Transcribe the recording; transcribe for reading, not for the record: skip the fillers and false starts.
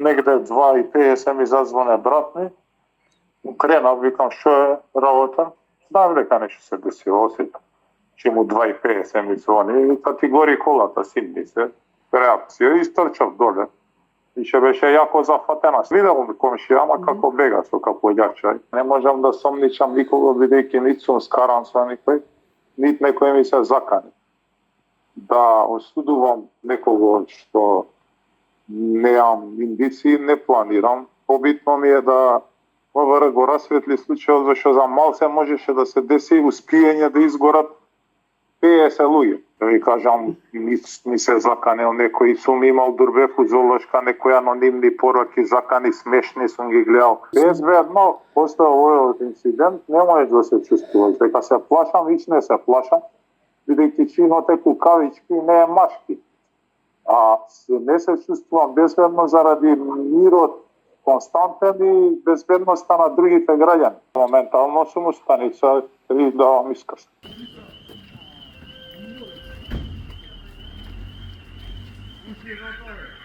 Негде 2:50 ми зазвоне брат ми. Кренав, викам, што е работа? Знам дека нешто се десило, осетам. Че му 2:50 ми звони, и ти гори колата, симни се. Реакција, и стрчав доле. И ще беше јако зафатена. Видел ми комшија, ама како бега со капоѓачај. Не можам да сомничам никого, бидејќи нит сум скаран со никој, нит некој ми се закани. Да осудувам некого што неам индиции, не планирам. Побитно ми е да МВР го расветли случајот, зашто за малце можеше да се деси успиење да изгорат 50 луѓе. Да ви кажам, ни се заканел некој, сум имал Дурбев Золошка, некои анонимни пораки, закани смешни сум ги гледал. Безбедно, после овој инцидент, не можеш да се чувствуваш. Дека се плашам, вич не се плашам, бидејќи чинот е кукавички, не е машки. А не се чувствувам безбедно заради мирот константен и безбедноста на другите граѓани. Моментално сум у станица и давам исказ. Uśmiechnięty.